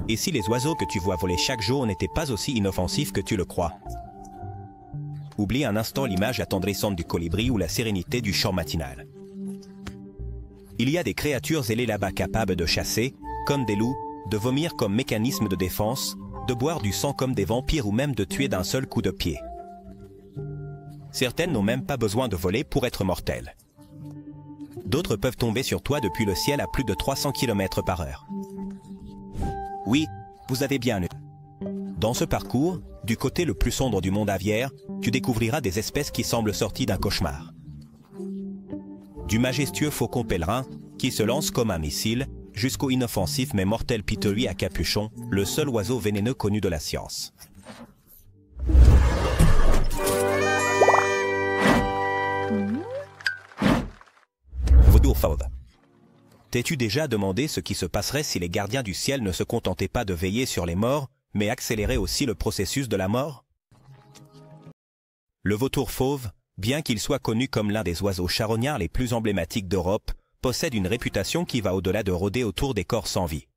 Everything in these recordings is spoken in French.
Et si les oiseaux que tu vois voler chaque jour n'étaient pas aussi inoffensifs que tu le crois? Oublie un instant l'image attendrissante du colibri ou la sérénité du chant matinal. Il y a des créatures ailées là-bas capables de chasser, comme des loups, de vomir comme mécanisme de défense, de boire du sang comme des vampires ou même de tuer d'un seul coup de pied. Certaines n'ont même pas besoin de voler pour être mortelles. D'autres peuvent tomber sur toi depuis le ciel à plus de 300 km/h. Oui, vous avez bien eu. Dans ce parcours, du côté le plus sombre du monde aviaire, tu découvriras des espèces qui semblent sorties d'un cauchemar. Du majestueux faucon pèlerin, qui se lance comme un missile, jusqu'au inoffensif mais mortel pitoury à capuchon, le seul oiseau vénéneux connu de la science. Vautour fauve. T'es-tu déjà demandé ce qui se passerait si les gardiens du ciel ne se contentaient pas de veiller sur les morts, mais accéléraient aussi le processus de la mort? Le vautour fauve, bien qu'il soit connu comme l'un des oiseaux charognards les plus emblématiques d'Europe, possède une réputation qui va au-delà de rôder autour des corps sans vie.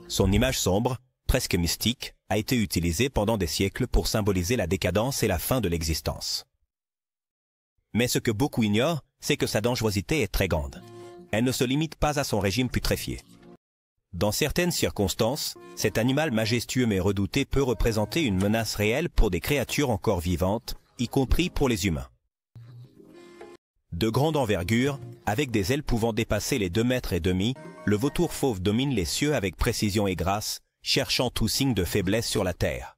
Son image sombre, presque mystique, a été utilisée pendant des siècles pour symboliser la décadence et la fin de l'existence. Mais ce que beaucoup ignorent, c'est que sa dangerosité est très grande. Elle ne se limite pas à son régime putréfié. Dans certaines circonstances, cet animal majestueux mais redouté peut représenter une menace réelle pour des créatures encore vivantes, y compris pour les humains. De grande envergure, avec des ailes pouvant dépasser les 2,5 mètres, le vautour fauve domine les cieux avec précision et grâce, cherchant tout signe de faiblesse sur la terre.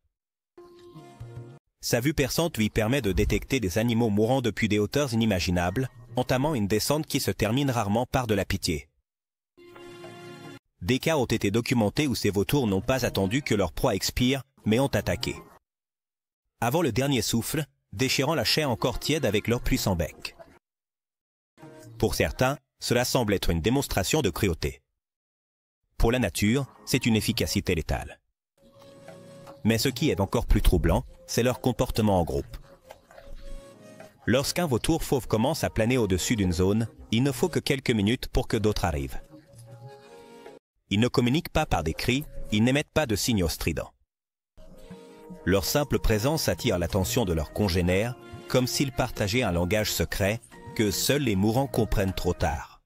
Sa vue perçante lui permet de détecter des animaux mourant depuis des hauteurs inimaginables, entamant une descente qui se termine rarement par de la pitié. Des cas ont été documentés où ces vautours n'ont pas attendu que leur proie expire, mais ont attaqué. Avant le dernier souffle, déchirant la chair encore tiède avec leur puissant bec. Pour certains, cela semble être une démonstration de cruauté. Pour la nature, c'est une efficacité létale. Mais ce qui est encore plus troublant, c'est leur comportement en groupe. Lorsqu'un vautour fauve commence à planer au-dessus d'une zone, il ne faut que quelques minutes pour que d'autres arrivent. Ils ne communiquent pas par des cris, ils n'émettent pas de signaux stridents. Leur simple présence attire l'attention de leurs congénères, comme s'ils partageaient un langage secret que seuls les mourants comprennent trop tard.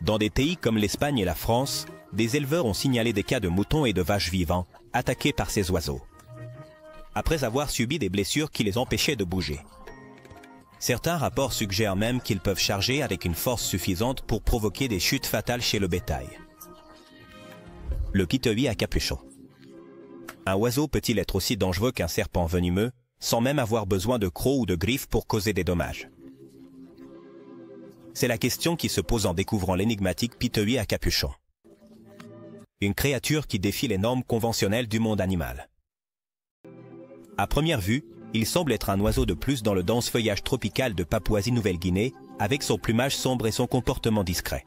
Dans des pays comme l'Espagne et la France, des éleveurs ont signalé des cas de moutons et de vaches vivants attaqués par ces oiseaux, après avoir subi des blessures qui les empêchaient de bouger. Certains rapports suggèrent même qu'ils peuvent charger avec une force suffisante pour provoquer des chutes fatales chez le bétail. Le pitoury à capuchon. Un oiseau peut-il être aussi dangereux qu'un serpent venimeux, sans même avoir besoin de crocs ou de griffes pour causer des dommages? C'est la question qui se pose en découvrant l'énigmatique pitoury à capuchon. Une créature qui défie les normes conventionnelles du monde animal. À première vue, il semble être un oiseau de plus dans le dense feuillage tropical de Papouasie-Nouvelle-Guinée, avec son plumage sombre et son comportement discret.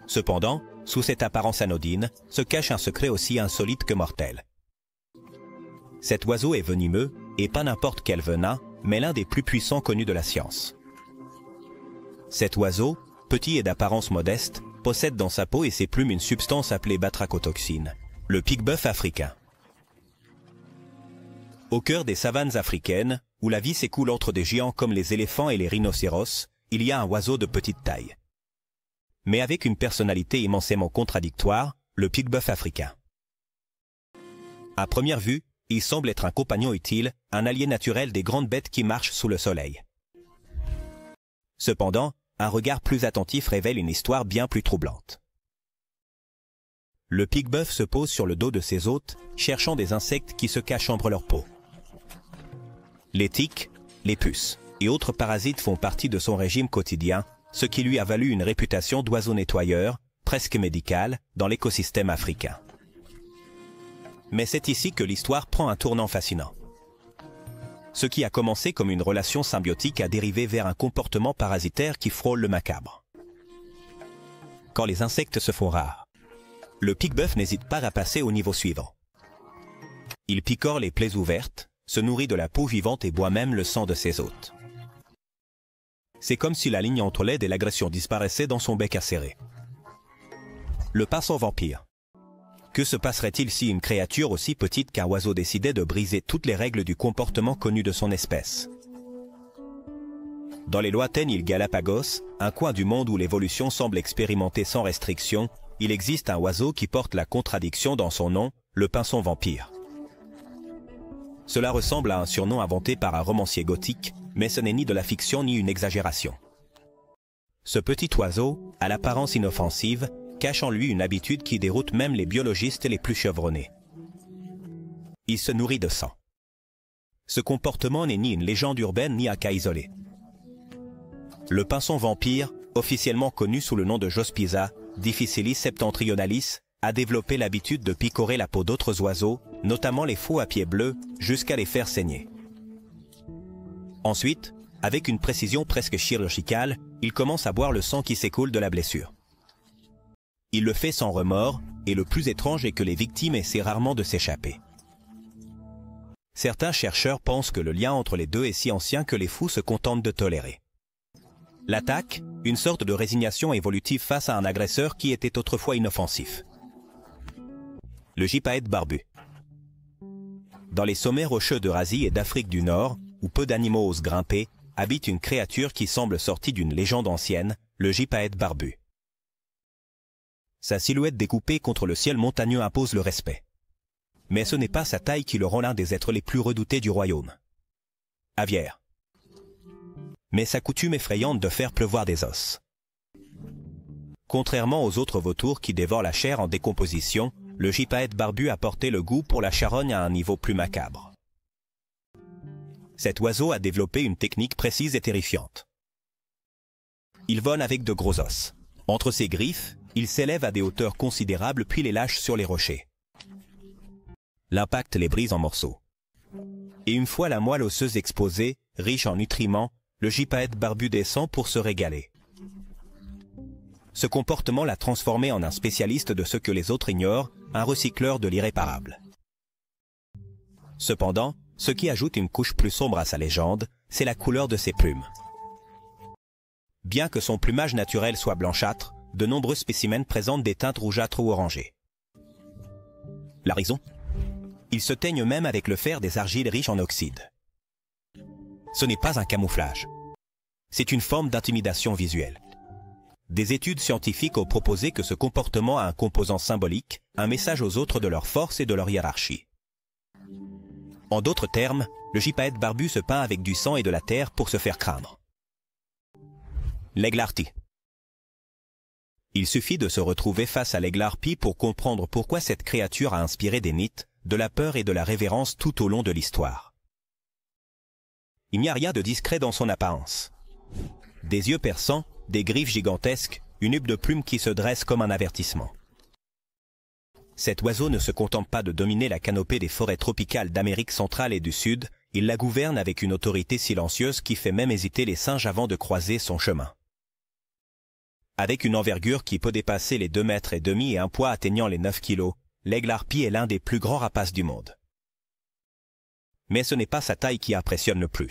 Cependant, sous cette apparence anodine, se cache un secret aussi insolite que mortel. Cet oiseau est venimeux, et pas n'importe quel venin, mais l'un des plus puissants connus de la science. Cet oiseau, petit et d'apparence modeste, possède dans sa peau et ses plumes une substance appelée batrachotoxine, le pique-bœuf africain. Au cœur des savanes africaines, où la vie s'écoule entre des géants comme les éléphants et les rhinocéros, il y a un oiseau de petite taille. Mais avec une personnalité immensément contradictoire, le pique-bœuf africain. À première vue, il semble être un compagnon utile, un allié naturel des grandes bêtes qui marchent sous le soleil. Cependant, un regard plus attentif révèle une histoire bien plus troublante. Le pique-bœuf se pose sur le dos de ses hôtes, cherchant des insectes qui se cachent entre leur peau. Les tiques, les puces et autres parasites font partie de son régime quotidien, ce qui lui a valu une réputation d'oiseau nettoyeur, presque médical, dans l'écosystème africain. Mais c'est ici que l'histoire prend un tournant fascinant. Ce qui a commencé comme une relation symbiotique a dérivé vers un comportement parasitaire qui frôle le macabre. Quand les insectes se font rares, le pique-bœuf n'hésite pas à passer au niveau suivant. Il picore les plaies ouvertes, se nourrit de la peau vivante et boit même le sang de ses hôtes. C'est comme si la ligne entre l'aide et l'agression disparaissait dans son bec acéré. le pinson vampire. Que se passerait-il si une créature aussi petite qu'un oiseau décidait de briser toutes les règles du comportement connu de son espèce? Dans les lointaines îles Galapagos, un coin du monde où l'évolution semble expérimentée sans restriction, il existe un oiseau qui porte la contradiction dans son nom, le pinson vampire. Cela ressemble à un surnom inventé par un romancier gothique, mais ce n'est ni de la fiction ni une exagération. Ce petit oiseau, à l'apparence inoffensive, cache en lui une habitude qui déroute même les biologistes les plus chevronnés. Il se nourrit de sang. Ce comportement n'est ni une légende urbaine ni un cas isolé. Le pinson vampire, officiellement connu sous le nom de Jospiza difficilis septentrionalis, a développé l'habitude de picorer la peau d'autres oiseaux, notamment les faux à pieds bleus, jusqu'à les faire saigner. Ensuite, avec une précision presque chirurgicale, il commence à boire le sang qui s'écoule de la blessure. Il le fait sans remords, et le plus étrange est que les victimes essaient rarement de s'échapper. Certains chercheurs pensent que le lien entre les deux est si ancien que les fous se contentent de tolérer. L'attaque, une sorte de résignation évolutive face à un agresseur qui était autrefois inoffensif. Le gypaète barbu. Dans les sommets rocheux d'Eurasie et d'Afrique du Nord, où peu d'animaux osent grimper, habite une créature qui semble sortie d'une légende ancienne, le gypaète barbu. Sa silhouette découpée contre le ciel montagneux impose le respect. Mais ce n'est pas sa taille qui le rend l'un des êtres les plus redoutés du royaume. Aviaire. Mais sa coutume effrayante de faire pleuvoir des os. Contrairement aux autres vautours qui dévorent la chair en décomposition, le gypaète barbu a porté le goût pour la charogne à un niveau plus macabre. Cet oiseau a développé une technique précise et terrifiante. Il vole avec de gros os. Entre ses griffes, il s'élève à des hauteurs considérables puis les lâche sur les rochers. L'impact les brise en morceaux. Et une fois la moelle osseuse exposée, riche en nutriments, le gypaète barbu descend pour se régaler. Ce comportement l'a transformé en un spécialiste de ce que les autres ignorent, un recycleur de l'irréparable. Cependant, ce qui ajoute une couche plus sombre à sa légende, c'est la couleur de ses plumes. Bien que son plumage naturel soit blanchâtre, de nombreux spécimens présentent des teintes rougeâtres ou orangées. La raison? Ils se teignent même avec le fer des argiles riches en oxyde. Ce n'est pas un camouflage. C'est une forme d'intimidation visuelle. Des études scientifiques ont proposé que ce comportement a un composant symbolique, un message aux autres de leur force et de leur hiérarchie. En d'autres termes, le gypaète barbu se peint avec du sang et de la terre pour se faire craindre. L'aigle harpie. Il suffit de se retrouver face à l'aigle harpie pour comprendre pourquoi cette créature a inspiré des mythes, de la peur et de la révérence tout au long de l'histoire. Il n'y a rien de discret dans son apparence. Des yeux perçants, des griffes gigantesques, une huppe de plumes qui se dresse comme un avertissement. Cet oiseau ne se contente pas de dominer la canopée des forêts tropicales d'Amérique centrale et du Sud, il la gouverne avec une autorité silencieuse qui fait même hésiter les singes avant de croiser son chemin. Avec une envergure qui peut dépasser les 2,5 mètres et un poids atteignant les 9 kilos, l'aigle harpie est l'un des plus grands rapaces du monde. Mais ce n'est pas sa taille qui impressionne le plus.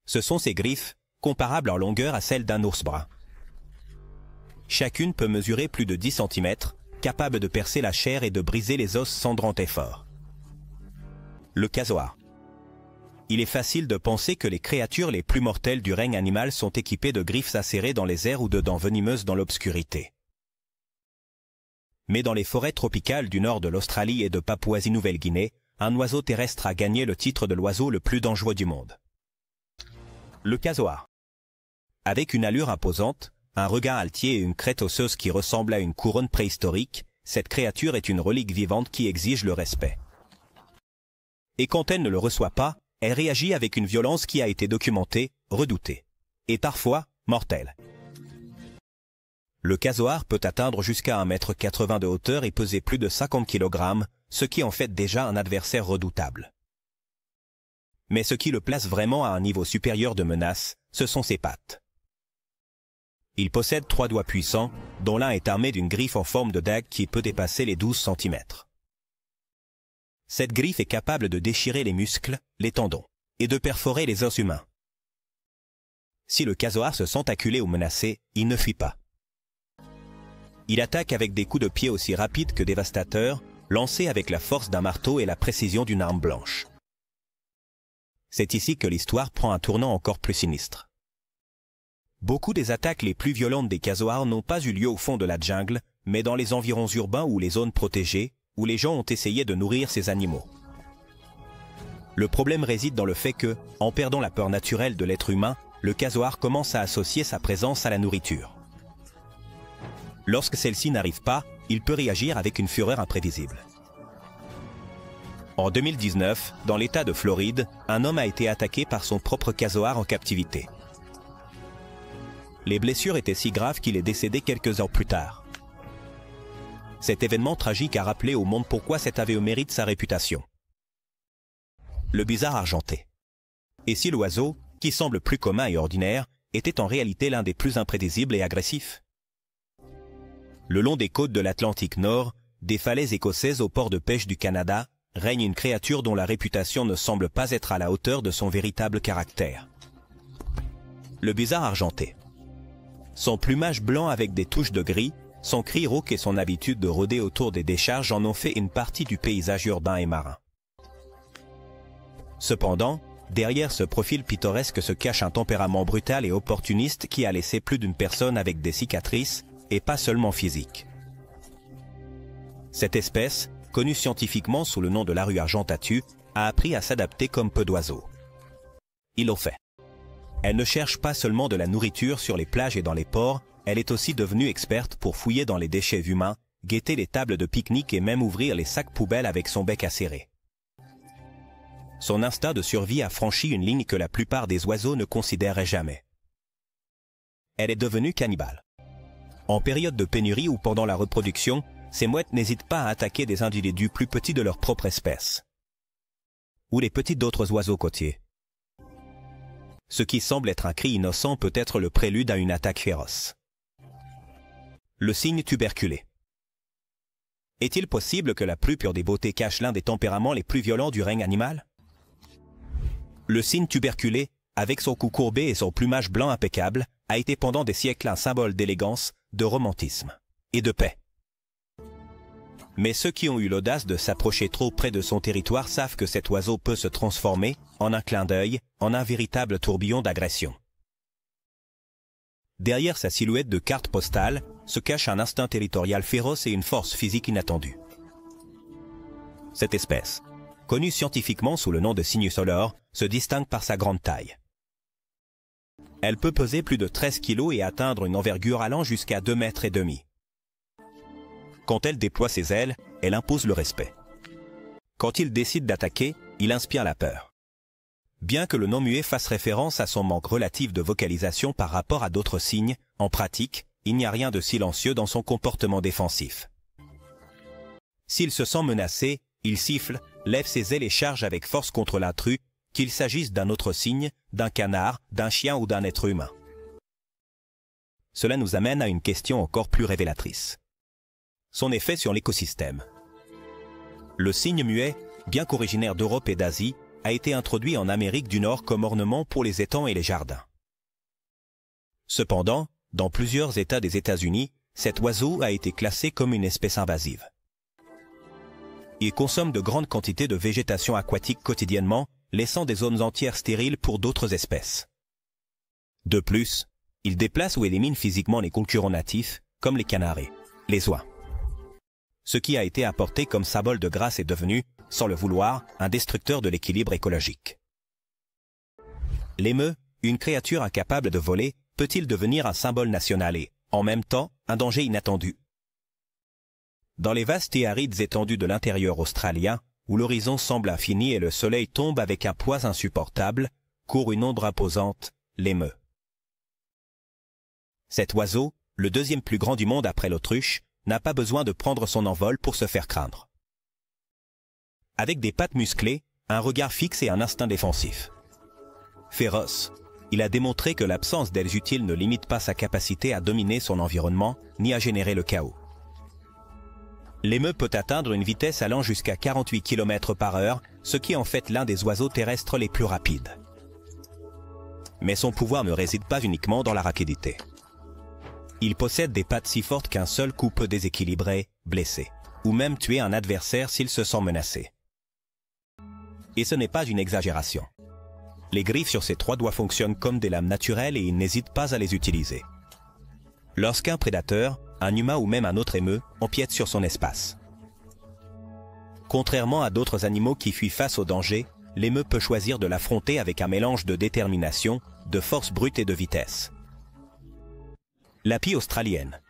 Ce sont ses griffes, comparables en longueur à celles d'un ours brun. Chacune peut mesurer plus de 10 cm, capable de percer la chair et de briser les os sans grand effort. Le casoar. Il est facile de penser que les créatures les plus mortelles du règne animal sont équipées de griffes acérées dans les airs ou de dents venimeuses dans l'obscurité. Mais dans les forêts tropicales du nord de l'Australie et de Papouasie-Nouvelle-Guinée, un oiseau terrestre a gagné le titre de l'oiseau le plus dangereux du monde. Le casoar. Avec une allure imposante, un regain altier et une crête osseuse qui ressemble à une couronne préhistorique, cette créature est une relique vivante qui exige le respect. Et quand elle ne le reçoit pas, elle réagit avec une violence qui a été documentée, redoutée, et parfois mortelle. Le casoar peut atteindre jusqu'à 1,80 m de hauteur et peser plus de 50 kg, ce qui en fait déjà un adversaire redoutable. Mais ce qui le place vraiment à un niveau supérieur de menace, ce sont ses pattes. Il possède 3 doigts puissants, dont l'un est armé d'une griffe en forme de dague qui peut dépasser les 12 cm. Cette griffe est capable de déchirer les muscles, les tendons, et de perforer les os humains. Si le casoar se sent acculé ou menacé, il ne fuit pas. Il attaque avec des coups de pied aussi rapides que dévastateurs, lancés avec la force d'un marteau et la précision d'une arme blanche. C'est ici que l'histoire prend un tournant encore plus sinistre. Beaucoup des attaques les plus violentes des casoars n'ont pas eu lieu au fond de la jungle, mais dans les environs urbains ou les zones protégées, où les gens ont essayé de nourrir ces animaux. Le problème réside dans le fait que, en perdant la peur naturelle de l'être humain, le casoar commence à associer sa présence à la nourriture. Lorsque celle-ci n'arrive pas, il peut réagir avec une fureur imprévisible. En 2019, dans l'État de Floride, un homme a été attaqué par son propre casoar en captivité. Les blessures étaient si graves qu'il est décédé quelques heures plus tard. Cet événement tragique a rappelé au monde pourquoi cet aveu mérite sa réputation. Le bizarre argenté. Et si l'oiseau, qui semble plus commun et ordinaire, était en réalité l'un des plus imprévisibles et agressifs? Le long des côtes de l'Atlantique Nord, des falaises écossaises au port de pêche du Canada, règne une créature dont la réputation ne semble pas être à la hauteur de son véritable caractère. Le bizarre argenté. Son plumage blanc avec des touches de gris, son cri rauque et son habitude de rôder autour des décharges en ont fait une partie du paysage urbain et marin. Cependant, derrière ce profil pittoresque se cache un tempérament brutal et opportuniste qui a laissé plus d'une personne avec des cicatrices, et pas seulement physiques. Cette espèce, connue scientifiquement sous le nom de larue argentatue, a appris à s'adapter comme peu d'oiseaux. Il le fait. Elle ne cherche pas seulement de la nourriture sur les plages et dans les ports, elle est aussi devenue experte pour fouiller dans les déchets humains, guetter les tables de pique-nique et même ouvrir les sacs poubelles avec son bec acéré. Son instinct de survie a franchi une ligne que la plupart des oiseaux ne considéraient jamais. Elle est devenue cannibale. En période de pénurie ou pendant la reproduction, ces mouettes n'hésitent pas à attaquer des individus plus petits de leur propre espèce. Ou les petits d'autres oiseaux côtiers. Ce qui semble être un cri innocent peut être le prélude à une attaque féroce. Le cygne tuberculé. Est-il possible que la plus pure des beautés cache l'un des tempéraments les plus violents du règne animal? Le cygne tuberculé, avec son cou courbé et son plumage blanc impeccable, a été pendant des siècles un symbole d'élégance, de romantisme et de paix. Mais ceux qui ont eu l'audace de s'approcher trop près de son territoire savent que cet oiseau peut se transformer, en un clin d'œil, en un véritable tourbillon d'agression. Derrière sa silhouette de carte postale, se cache un instinct territorial féroce et une force physique inattendue. Cette espèce, connue scientifiquement sous le nom de Cygnus olor, se distingue par sa grande taille. Elle peut peser plus de 13 kg et atteindre une envergure allant jusqu'à 2,5 mètres. Quand elle déploie ses ailes, elle impose le respect. Quand il décide d'attaquer, il inspire la peur. Bien que le nom muet fasse référence à son manque relatif de vocalisation par rapport à d'autres cygnes, en pratique, il n'y a rien de silencieux dans son comportement défensif. S'il se sent menacé, il siffle, lève ses ailes et charge avec force contre l'intrus, qu'il s'agisse d'un autre cygne, d'un canard, d'un chien ou d'un être humain. Cela nous amène à une question encore plus révélatrice. Son effet sur l'écosystème. Le cygne muet, bien qu'originaire d'Europe et d'Asie, a été introduit en Amérique du Nord comme ornement pour les étangs et les jardins. Cependant, dans plusieurs États des États-Unis, cet oiseau a été classé comme une espèce invasive. Il consomme de grandes quantités de végétation aquatique quotidiennement, laissant des zones entières stériles pour d'autres espèces. De plus, il déplace ou élimine physiquement les concurrents natifs, comme les canards, les oies. Ce qui a été apporté comme symbole de grâce est devenu, sans le vouloir, un destructeur de l'équilibre écologique. L'émeu, une créature incapable de voler, peut-il devenir un symbole national et, en même temps, un danger inattendu? Dans les vastes et arides étendues de l'intérieur australien, où l'horizon semble infini et le soleil tombe avec un poids insupportable, court une ombre imposante, l'émeu. Cet oiseau, le deuxième plus grand du monde après l'autruche, n'a pas besoin de prendre son envol pour se faire craindre. Avec des pattes musclées, un regard fixe et un instinct défensif. Féroce, il a démontré que l'absence d'ailes utiles ne limite pas sa capacité à dominer son environnement, ni à générer le chaos. L'émeu peut atteindre une vitesse allant jusqu'à 48 km/h, ce qui en fait l'un des oiseaux terrestres les plus rapides. Mais son pouvoir ne réside pas uniquement dans la rapidité. Il possède des pattes si fortes qu'un seul coup peut déséquilibrer, blesser, ou même tuer un adversaire s'il se sent menacé. Et ce n'est pas une exagération. Les griffes sur ses 3 doigts fonctionnent comme des lames naturelles et il n'hésite pas à les utiliser. Lorsqu'un prédateur, un humain ou même un autre émeu, empiète sur son espace. Contrairement à d'autres animaux qui fuient face au danger, l'émeu peut choisir de l'affronter avec un mélange de détermination, de force brute et de vitesse. La pie australienne.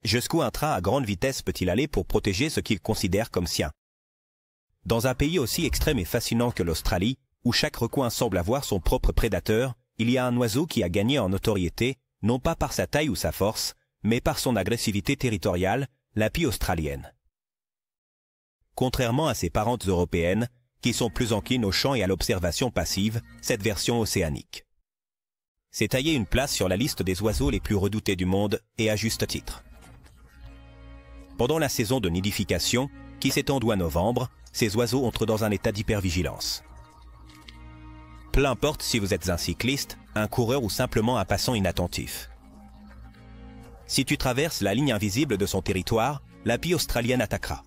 Jusqu'où un train à grande vitesse peut-il aller pour protéger ce qu'il considère comme sien? Dans un pays aussi extrême et fascinant que l'Australie, où chaque recoin semble avoir son propre prédateur, il y a un oiseau qui a gagné en notoriété, non pas par sa taille ou sa force, mais par son agressivité territoriale, la pie australienne. Contrairement à ses parentes européennes, qui sont plus enclines au chant et à l'observation passive, cette version océanique s'est taillé une place sur la liste des oiseaux les plus redoutés du monde, et à juste titre. Pendant la saison de nidification, qui s'étend à novembre, ces oiseaux entrent dans un état d'hypervigilance. Peu importe si vous êtes un cycliste, un coureur ou simplement un passant inattentif. Si tu traverses la ligne invisible de son territoire, la pie australienne attaquera.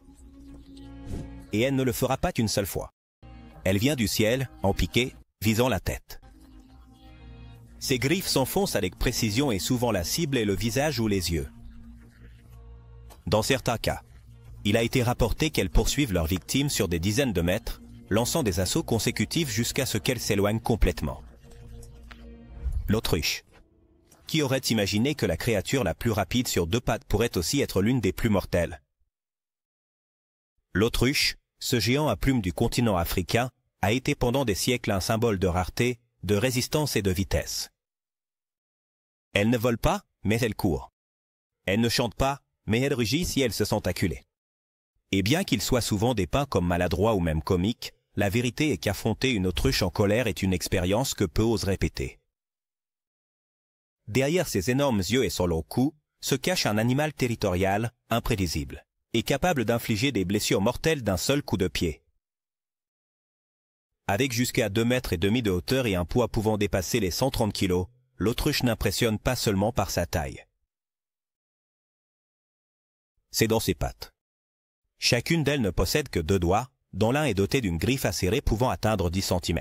Et elle ne le fera pas qu'une seule fois. Elle vient du ciel, en piqué, visant la tête. Ses griffes s'enfoncent avec précision et souvent la cible est le visage ou les yeux. Dans certains cas, il a été rapporté qu'elles poursuivent leurs victimes sur des dizaines de mètres, lançant des assauts consécutifs jusqu'à ce qu'elles s'éloignent complètement. L'autruche. Qui aurait imaginé que la créature la plus rapide sur 2 pattes pourrait aussi être l'une des plus mortelles? L'autruche, ce géant à plumes du continent africain, a été pendant des siècles un symbole de rareté, de résistance et de vitesse. Elle ne vole pas, mais elle court. Elle ne chante pas, mais elle rugit si elle se sent acculée. Et bien qu'il soit souvent dépeint comme maladroit ou même comique, la vérité est qu'affronter une autruche en colère est une expérience que peu osent répéter. Derrière ses énormes yeux et son long cou, se cache un animal territorial, imprévisible, et capable d'infliger des blessures mortelles d'un seul coup de pied. Avec jusqu'à 2,5 mètres de hauteur et un poids pouvant dépasser les 130 kg, l'autruche n'impressionne pas seulement par sa taille. C'est dans ses pattes. Chacune d'elles ne possède que 2 doigts, dont l'un est doté d'une griffe acérée pouvant atteindre 10 cm.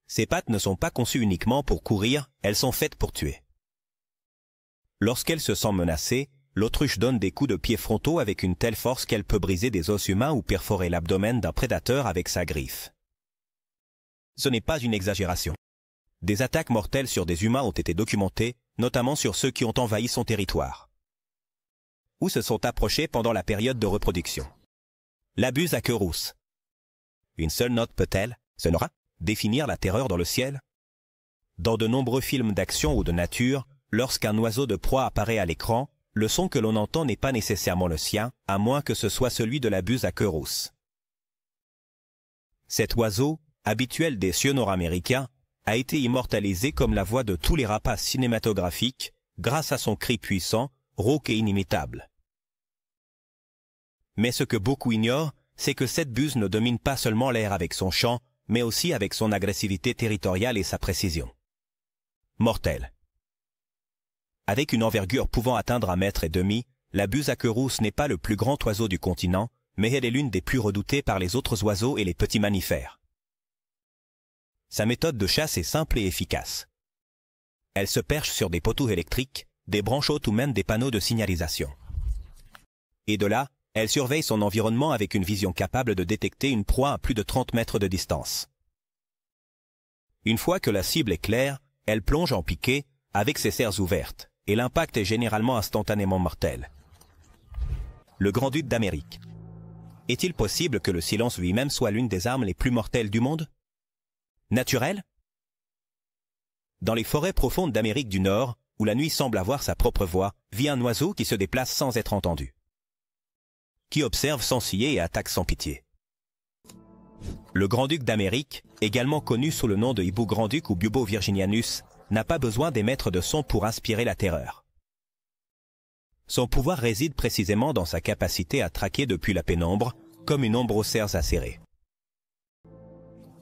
Ses pattes ne sont pas conçues uniquement pour courir, elles sont faites pour tuer. Lorsqu'elle se sent menacée, l'autruche donne des coups de pied frontaux avec une telle force qu'elle peut briser des os humains ou perforer l'abdomen d'un prédateur avec sa griffe. Ce n'est pas une exagération. Des attaques mortelles sur des humains ont été documentées, notamment sur ceux qui ont envahi son territoire, ou se sont approchés pendant la période de reproduction. La buse à queue rousse. Une seule note peut-elle, sonora, définir la terreur dans le ciel? Dans de nombreux films d'action ou de nature, lorsqu'un oiseau de proie apparaît à l'écran, le son que l'on entend n'est pas nécessairement le sien, à moins que ce soit celui de la buse à queue rousse. Cet oiseau, habituel des cieux nord-américains, a été immortalisé comme la voix de tous les rapaces cinématographiques, grâce à son cri puissant, rauque et inimitable. Mais ce que beaucoup ignorent, c'est que cette buse ne domine pas seulement l'air avec son chant, mais aussi avec son agressivité territoriale et sa précision. Mortelle. Avec une envergure pouvant atteindre 1,5 m, la buse à queue rousse n'est pas le plus grand oiseau du continent, mais elle est l'une des plus redoutées par les autres oiseaux et les petits mammifères. Sa méthode de chasse est simple et efficace. Elle se perche sur des poteaux électriques, des branches hautes ou même des panneaux de signalisation. Et de là, elle surveille son environnement avec une vision capable de détecter une proie à plus de 30 mètres de distance. Une fois que la cible est claire, elle plonge en piqué, avec ses serres ouvertes, et l'impact est généralement instantanément mortel. Le grand-duc d'Amérique. Est-il possible que le silence lui-même soit l'une des armes les plus mortelles du monde? Naturel? Dans les forêts profondes d'Amérique du Nord, où la nuit semble avoir sa propre voix, vit un oiseau qui se déplace sans être entendu, qui observe sans ciller et attaque sans pitié. Le grand-duc d'Amérique, également connu sous le nom de hibou grand-duc ou Bubo virginianus, n'a pas besoin d'émettre de son pour inspirer la terreur. Son pouvoir réside précisément dans sa capacité à traquer depuis la pénombre, comme une ombre aux serres acérées.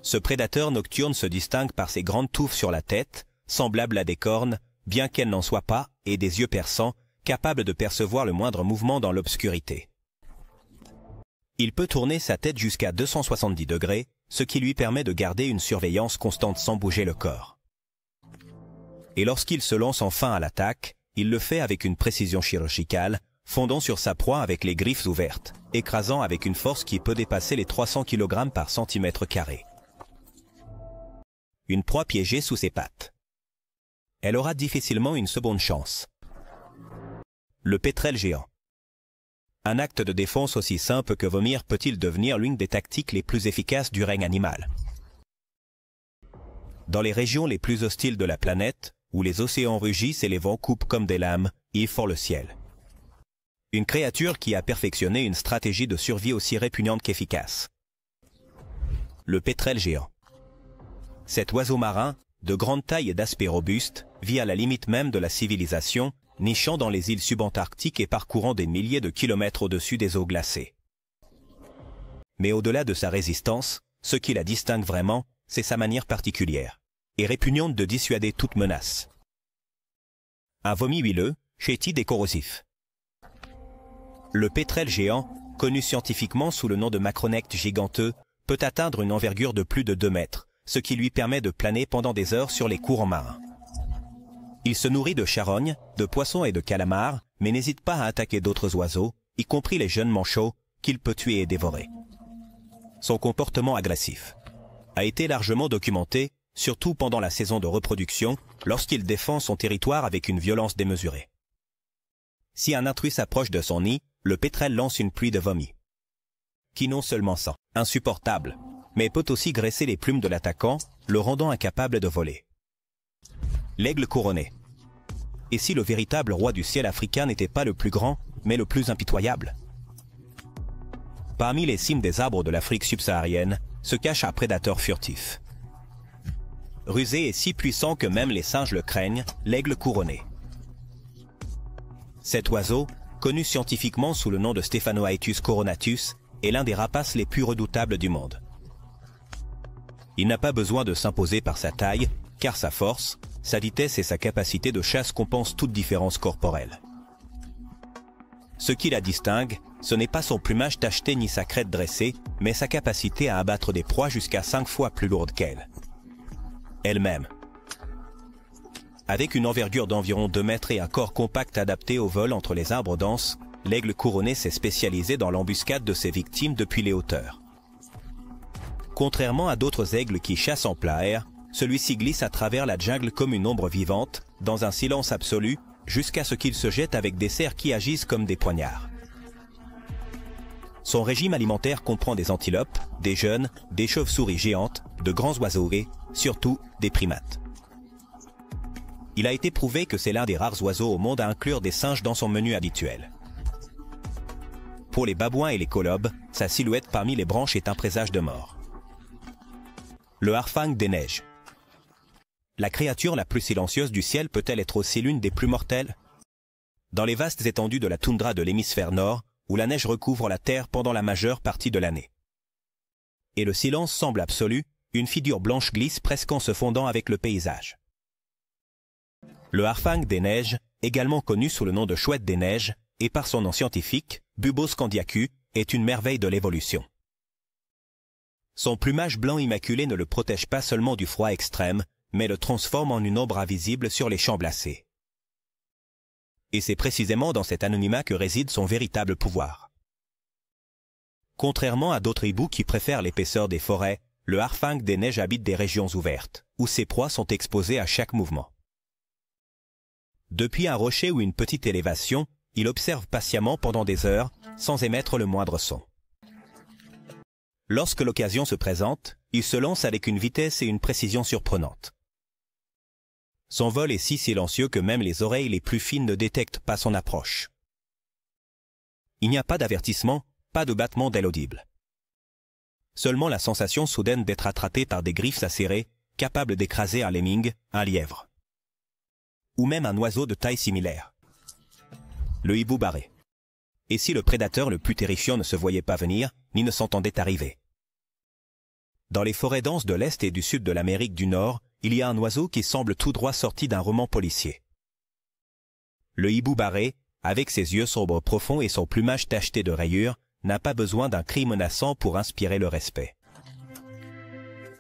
Ce prédateur nocturne se distingue par ses grandes touffes sur la tête, semblables à des cornes, bien qu'elle n'en soit pas, et des yeux perçants, capables de percevoir le moindre mouvement dans l'obscurité. Il peut tourner sa tête jusqu'à 270 degrés, ce qui lui permet de garder une surveillance constante sans bouger le corps. Et lorsqu'il se lance enfin à l'attaque, il le fait avec une précision chirurgicale, fondant sur sa proie avec les griffes ouvertes, écrasant avec une force qui peut dépasser les 300 kg par centimètre carré. Une proie piégée sous ses pattes. Elle aura difficilement une seconde chance. Le pétrel géant. Un acte de défense aussi simple que vomir peut-il devenir l'une des tactiques les plus efficaces du règne animal. Dans les régions les plus hostiles de la planète, où les océans rugissent et les vents coupent comme des lames, il fend le ciel. Une créature qui a perfectionné une stratégie de survie aussi répugnante qu'efficace. Le pétrel géant. Cet oiseau marin, de grande taille et d'aspect robuste, vit à la limite même de la civilisation, nichant dans les îles subantarctiques et parcourant des milliers de kilomètres au-dessus des eaux glacées. Mais au-delà de sa résistance, ce qui la distingue vraiment, c'est sa manière particulière, et répugnante de dissuader toute menace. Un vomi huileux, chétide et corrosif. Le pétrel géant, connu scientifiquement sous le nom de macronecte giganteux, peut atteindre une envergure de plus de 2 mètres, ce qui lui permet de planer pendant des heures sur les courants marins. Il se nourrit de charognes, de poissons et de calamars, mais n'hésite pas à attaquer d'autres oiseaux, y compris les jeunes manchots, qu'il peut tuer et dévorer. Son comportement agressif a été largement documenté, surtout pendant la saison de reproduction, lorsqu'il défend son territoire avec une violence démesurée. Si un intrus s'approche de son nid, le pétrel lance une pluie de vomi, qui non seulement sent insupportable, mais peut aussi graisser les plumes de l'attaquant, le rendant incapable de voler. L'aigle couronné. Et si le véritable roi du ciel africain n'était pas le plus grand, mais le plus impitoyable? Parmi les cimes des arbres de l'Afrique subsaharienne se cache un prédateur furtif. Rusé et si puissant que même les singes le craignent, l'aigle couronné. Cet oiseau, connu scientifiquement sous le nom de Stephanoaetus coronatus, est l'un des rapaces les plus redoutables du monde. Il n'a pas besoin de s'imposer par sa taille, car sa force, sa vitesse et sa capacité de chasse compensent toute différence corporelle. Ce qui la distingue, ce n'est pas son plumage tacheté ni sa crête dressée, mais sa capacité à abattre des proies jusqu'à 5 fois plus lourdes qu'elle. Elle-même. Avec une envergure d'environ 2 mètres et un corps compact adapté au vol entre les arbres denses, l'aigle couronné s'est spécialisé dans l'embuscade de ses victimes depuis les hauteurs. Contrairement à d'autres aigles qui chassent en plein air, celui-ci glisse à travers la jungle comme une ombre vivante, dans un silence absolu, jusqu'à ce qu'il se jette avec des cerfs qui agissent comme des poignards. Son régime alimentaire comprend des antilopes, des jeunes, des chauves-souris géantes, de grands oiseaux et, surtout, des primates. Il a été prouvé que c'est l'un des rares oiseaux au monde à inclure des singes dans son menu habituel. Pour les babouins et les colobes, sa silhouette parmi les branches est un présage de mort. Le harfang des neiges. La créature la plus silencieuse du ciel peut-elle être aussi l'une des plus mortelles? Dans les vastes étendues de la toundra de l'hémisphère nord, où la neige recouvre la terre pendant la majeure partie de l'année. Et le silence semble absolu, une figure blanche glisse presque en se fondant avec le paysage. Le harfang des neiges, également connu sous le nom de chouette des neiges, et par son nom scientifique, Bubos scandiacus, est une merveille de l'évolution. Son plumage blanc immaculé ne le protège pas seulement du froid extrême, mais le transforme en une ombre invisible sur les champs glacés. Et c'est précisément dans cet anonymat que réside son véritable pouvoir. Contrairement à d'autres hiboux qui préfèrent l'épaisseur des forêts, le harfang des neiges habite des régions ouvertes, où ses proies sont exposées à chaque mouvement. Depuis un rocher ou une petite élévation, il observe patiemment pendant des heures, sans émettre le moindre son. Lorsque l'occasion se présente, il se lance avec une vitesse et une précision surprenantes. Son vol est si silencieux que même les oreilles les plus fines ne détectent pas son approche. Il n'y a pas d'avertissement, pas de battement d'aile audible. Seulement la sensation soudaine d'être attrapé par des griffes acérées, capables d'écraser un lemming, un lièvre. Ou même un oiseau de taille similaire. Le hibou barré. Et si le prédateur le plus terrifiant ne se voyait pas venir, ni ne s'entendait arriver? Dans les forêts denses de l'Est et du Sud de l'Amérique du Nord, il y a un oiseau qui semble tout droit sorti d'un roman policier. Le hibou barré, avec ses yeux sombres profonds et son plumage tacheté de rayures, n'a pas besoin d'un cri menaçant pour inspirer le respect.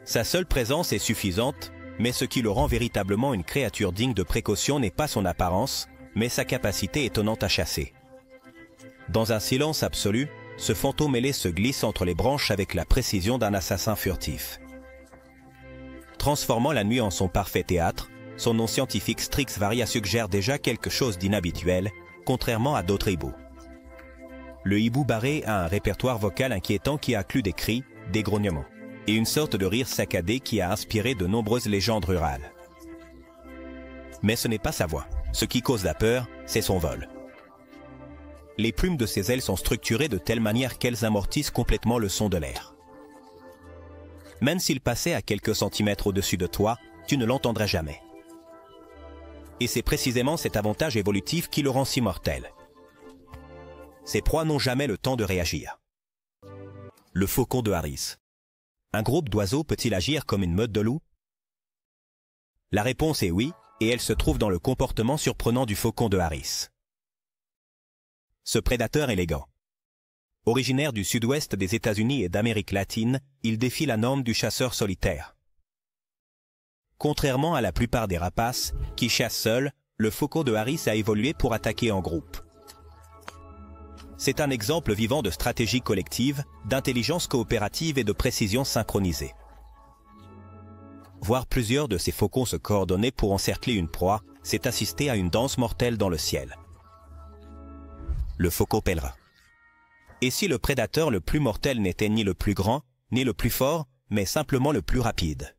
Sa seule présence est suffisante, mais ce qui le rend véritablement une créature digne de précaution n'est pas son apparence, mais sa capacité étonnante à chasser. Dans un silence absolu, ce fantôme ailé se glisse entre les branches avec la précision d'un assassin furtif. Transformant la nuit en son parfait théâtre, son nom scientifique Strix varia suggère déjà quelque chose d'inhabituel, contrairement à d'autres hiboux. Le hibou barré a un répertoire vocal inquiétant qui inclut des cris, des grognements, et une sorte de rire saccadé qui a inspiré de nombreuses légendes rurales. Mais ce n'est pas sa voix. Ce qui cause la peur, c'est son vol. Les plumes de ses ailes sont structurées de telle manière qu'elles amortissent complètement le son de l'air. Même s'il passait à quelques centimètres au-dessus de toi, tu ne l'entendrais jamais. Et c'est précisément cet avantage évolutif qui le rend si mortel. Ses proies n'ont jamais le temps de réagir. Le faucon de Harris. Un groupe d'oiseaux peut-il agir comme une meute de loups? La réponse est oui, et elle se trouve dans le comportement surprenant du faucon de Harris. Ce prédateur élégant. Originaire du sud-ouest des États-Unis et d'Amérique latine, il défie la norme du chasseur solitaire. Contrairement à la plupart des rapaces, qui chassent seuls, le faucon de Harris a évolué pour attaquer en groupe. C'est un exemple vivant de stratégie collective, d'intelligence coopérative et de précision synchronisée. Voir plusieurs de ces faucons se coordonner pour encercler une proie, c'est assister à une danse mortelle dans le ciel. Le faucon pèlerin. Et si le prédateur le plus mortel n'était ni le plus grand, ni le plus fort, mais simplement le plus rapide?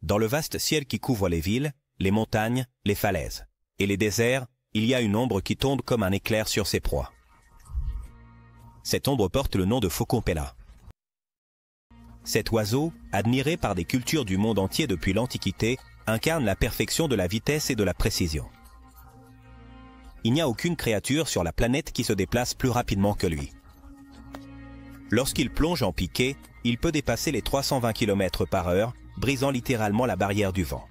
Dans le vaste ciel qui couvre les villes, les montagnes, les falaises et les déserts, il y a une ombre qui tombe comme un éclair sur ses proies. Cette ombre porte le nom de faucon pèlerin. Cet oiseau, admiré par des cultures du monde entier depuis l'Antiquité, incarne la perfection de la vitesse et de la précision. Il n'y a aucune créature sur la planète qui se déplace plus rapidement que lui. Lorsqu'il plonge en piqué, il peut dépasser les 320 km/h, brisant littéralement la barrière du vent.